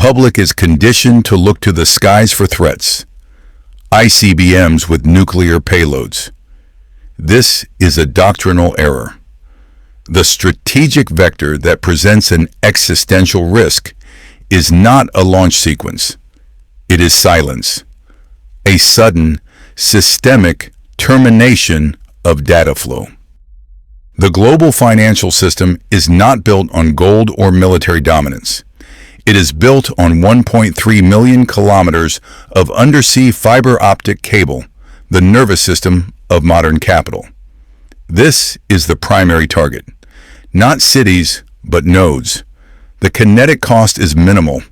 public is conditioned to look to the skies for threats. ICBMs with nuclear payloads. This is a doctrinal error. The strategic vector that presents an existential risk is not a launch sequence. It is silence. A sudden, systemic termination of data flow. The global financial system is not built on gold or military dominance. It is built on 1.3 million kilometers of undersea fiber optic cable, the nervous system of modern capital. This is the primary target. Not cities, but nodes. The kinetic cost is minimal.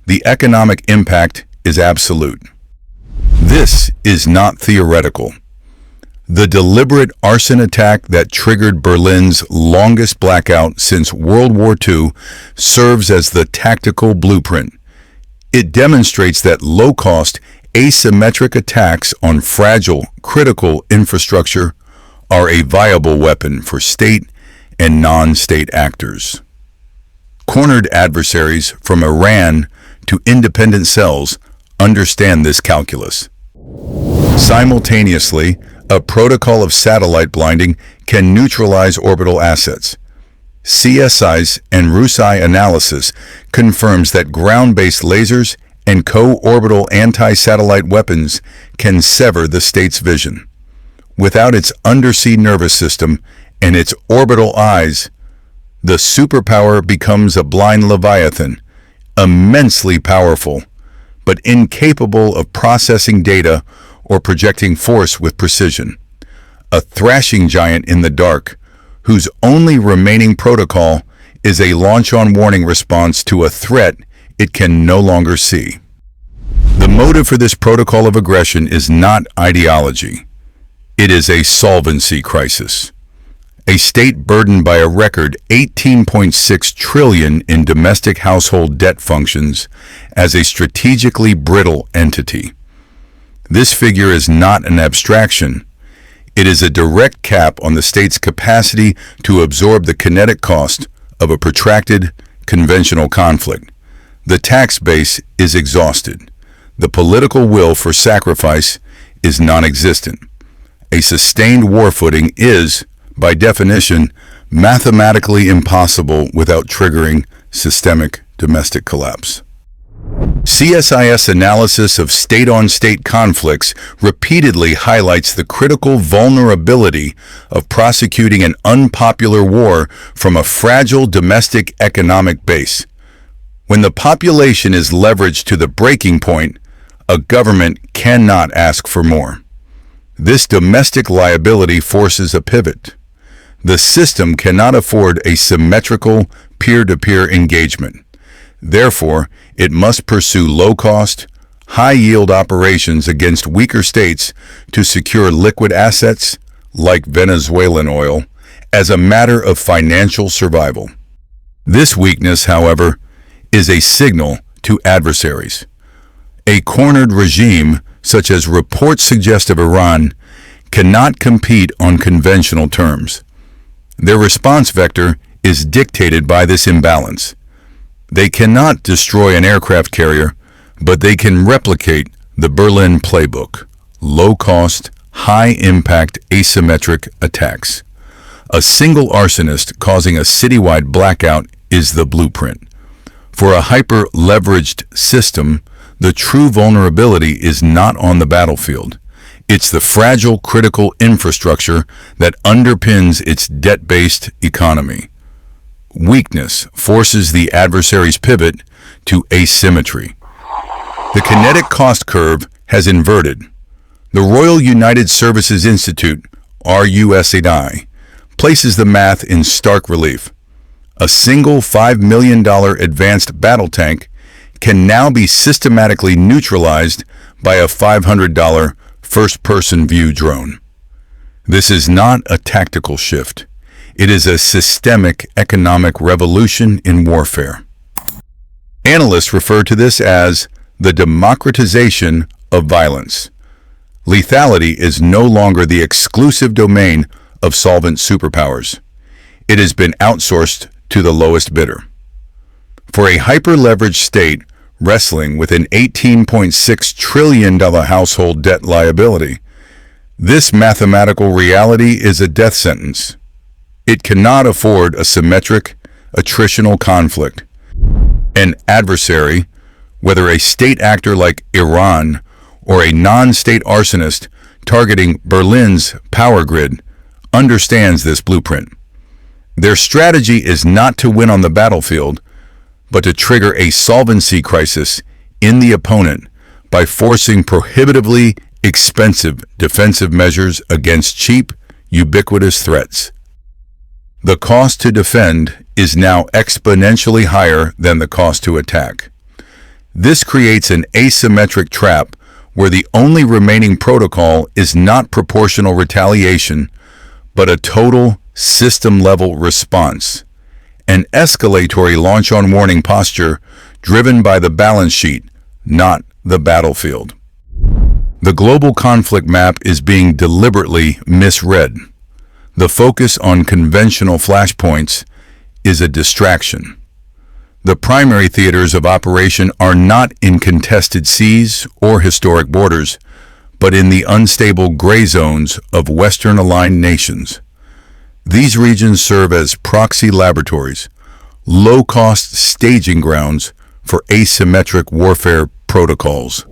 The economic impact is absolute. This is not theoretical. The deliberate arson attack that triggered Berlin's longest blackout since World War II serves as the tactical blueprint. It demonstrates that low-cost, asymmetric attacks on fragile, critical infrastructure are a viable weapon for state and non-state actors. Cornered adversaries from Iran to independent cells understand this calculus. Simultaneously, a protocol of satellite blinding can neutralize orbital assets. CSI's and RUSI analysis confirms that ground-based lasers and co-orbital anti-satellite weapons can sever the state's vision. Without its undersea nervous system and its orbital eyes, the superpower becomes a blind leviathan, immensely powerful, but incapable of processing data or projecting force with precision. A thrashing giant in the dark, whose only remaining protocol is a launch-on warning response to a threat it can no longer see. The motive for this protocol of aggression is not ideology. It is a solvency crisis. A state burdened by a record $18.6 trillion in domestic household debt functions as a strategically brittle entity. This figure is not an abstraction. It is a direct cap on the state's capacity to absorb the kinetic cost of a protracted, conventional conflict. The tax base is exhausted. The political will for sacrifice is non-existent. A sustained war footing is, by definition, mathematically impossible without triggering systemic domestic collapse. CSIS analysis of state-on-state conflicts repeatedly highlights the critical vulnerability of prosecuting an unpopular war from a fragile domestic economic base. When the population is leveraged to the breaking point, a government cannot ask for more. This domestic liability forces a pivot. The system cannot afford a symmetrical peer-to-peer engagement. Therefore, it must pursue low-cost, high-yield operations against weaker states to secure liquid assets, like Venezuelan oil, as a matter of financial survival. This weakness, however, is a signal to adversaries. A cornered regime, such as reports suggest of Iran, cannot compete on conventional terms. Their response vector is dictated by this imbalance. They cannot destroy an aircraft carrier, but they can replicate the Berlin playbook: low-cost, high-impact asymmetric attacks. A single arsonist causing a citywide blackout is the blueprint. For a hyper-leveraged system, the true vulnerability is not on the battlefield. It's the fragile critical infrastructure that underpins its debt-based economy. Weakness forces the adversary's pivot to asymmetry. The kinetic cost curve has inverted. The Royal United Services Institute, RUSI, places the math in stark relief. A single $5 million advanced battle tank can now be systematically neutralized by a $500 first-person view drone. This is not a tactical shift. It is a systemic economic revolution in warfare. Analysts refer to this as the democratization of violence. Lethality is no longer the exclusive domain of solvent superpowers. It has been outsourced to the lowest bidder. For a hyper-leveraged state, wrestling with an $18.6 trillion household debt liability. This mathematical reality is a death sentence. It cannot afford a symmetric, attritional conflict. An adversary, whether a state actor like Iran or a non-state arsonist targeting Berlin's power grid, understands this blueprint. Their strategy is not to win on the battlefield, but to trigger a solvency crisis in the opponent by forcing prohibitively expensive defensive measures against cheap, ubiquitous threats. The cost to defend is now exponentially higher than the cost to attack. This creates an asymmetric trap where the only remaining protocol is not proportional retaliation, but a total system-level response, an escalatory launch-on-warning posture driven by the balance sheet, not the battlefield. The global conflict map is being deliberately misread. The focus on conventional flashpoints is a distraction. The primary theaters of operation are not in contested seas or historic borders, but in the unstable gray zones of Western-aligned nations. These regions serve as proxy laboratories, low-cost staging grounds for asymmetric warfare protocols.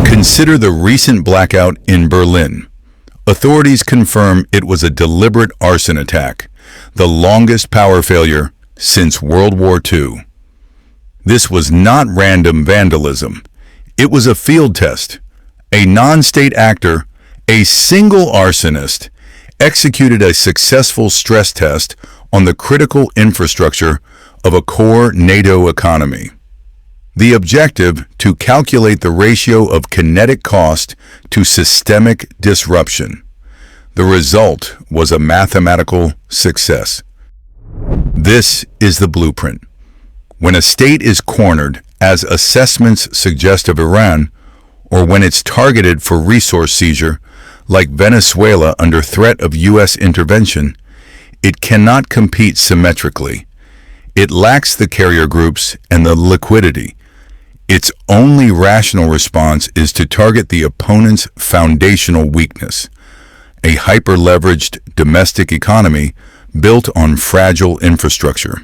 Consider the recent blackout in Berlin. Authorities confirm it was a deliberate arson attack, the longest power failure since World War II. This was not random vandalism. It was a field test. A non-state actor, a single arsonist, executed a successful stress test on the critical infrastructure of a core NATO economy. The objective, to calculate the ratio of kinetic cost to systemic disruption. The result was a mathematical success. This is the blueprint. When a state is cornered, as assessments suggest of Iran, or when it's targeted for resource seizure, like Venezuela under threat of U.S. intervention, it cannot compete symmetrically. It lacks the carrier groups and the liquidity. Its only rational response is to target the opponent's foundational weakness, a hyper-leveraged domestic economy built on fragile infrastructure.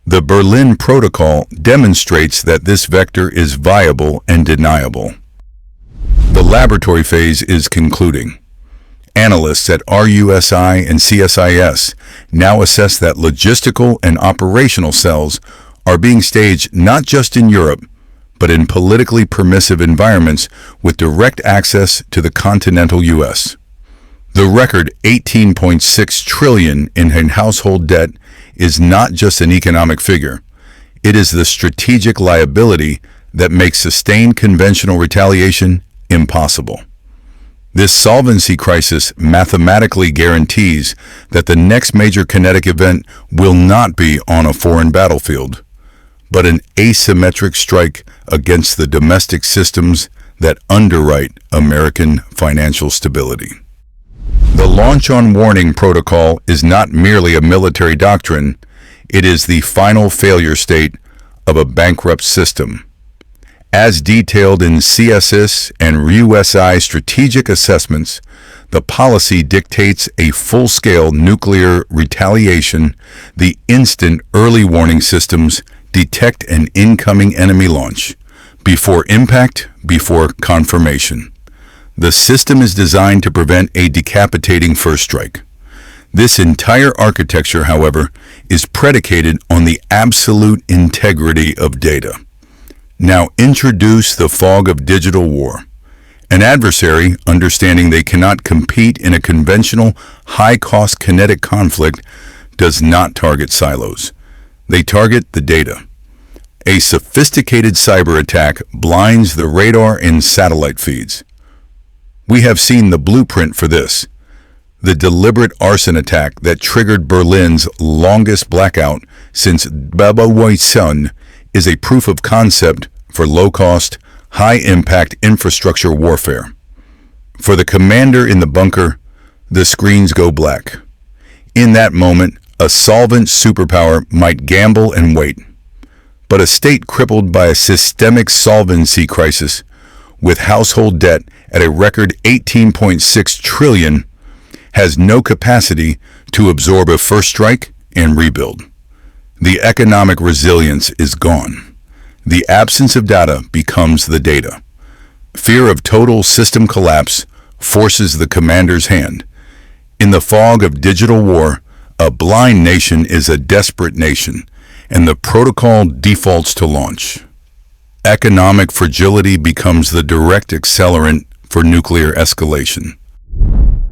The Berlin Protocol demonstrates that this vector is viable and deniable. The laboratory phase is concluding. Analysts at RUSI and CSIS now assess that logistical and operational cells are being staged not just in Europe, but in politically permissive environments with direct access to the continental U.S. The record $18.6 trillion in household debt is not just an economic figure. It is the strategic liability that makes sustained conventional retaliation impossible. This solvency crisis mathematically guarantees that the next major kinetic event will not be on a foreign battlefield, but an asymmetric strike against the domestic systems that underwrite American financial stability. The launch-on-warning protocol is not merely a military doctrine, it is the final failure state of a bankrupt system. As detailed in CSIS and RUSI strategic assessments, the policy dictates a full-scale nuclear retaliation the instant early warning systems detect an incoming enemy launch, before impact, before confirmation. The system is designed to prevent a decapitating first strike. This entire architecture, however, is predicated on the absolute integrity of data. Now introduce the fog of digital war. An adversary, understanding they cannot compete in a conventional, high-cost kinetic conflict, does not target silos. They target the data. A sophisticated cyber attack blinds the radar and satellite feeds. We have seen the blueprint for this. The deliberate arson attack that triggered Berlin's longest blackout since Sun is a proof of concept for low-cost, high-impact infrastructure warfare. For the commander in the bunker, the screens go black. In that moment, a solvent superpower might gamble and wait. but a state crippled by a systemic solvency crisis, with household debt at a record $18.6 trillion, has no capacity to absorb a first strike and rebuild. The economic resilience is gone. The absence of data becomes the data. Fear of total system collapse forces the commander's hand. In the fog of digital war, a blind nation is a desperate nation, and the protocol defaults to launch. Economic fragility becomes the direct accelerant for nuclear escalation.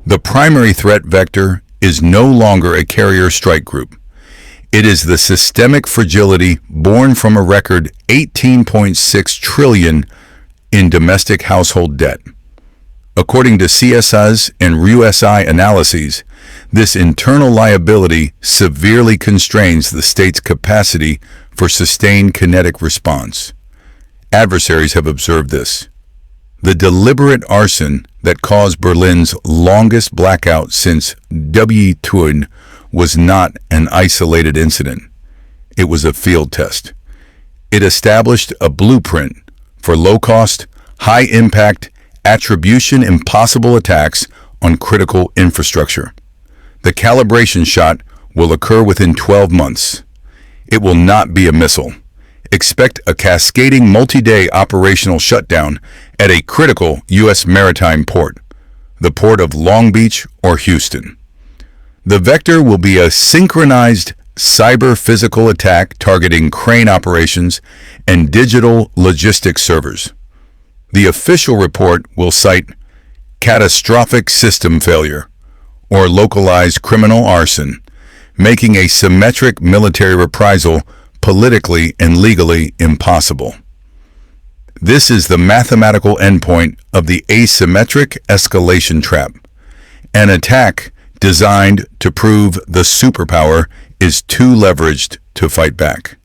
The primary threat vector is no longer a carrier strike group. It is the systemic fragility born from a record $18.6 trillion in domestic household debt. According to CSI's and RUSI analyses, this internal liability severely constrains the state's capacity for sustained kinetic response. Adversaries have observed this. The deliberate arson that caused Berlin's longest blackout since W2 was not an isolated incident. It was a field test. It established a blueprint for low-cost, high-impact, attribution-impossible attacks on critical infrastructure. The calibration shot will occur within 12 months. It will not be a missile. Expect a cascading multi-day operational shutdown at a critical U.S. maritime port, the port of Long Beach or Houston. The vector will be a synchronized cyber-physical attack targeting crane operations and digital logistics servers. The official report will cite catastrophic system failure or localized criminal arson, making a symmetric military reprisal politically and legally impossible. This is the mathematical endpoint of the asymmetric escalation trap, an attack designed to prove the superpower is too leveraged to fight back.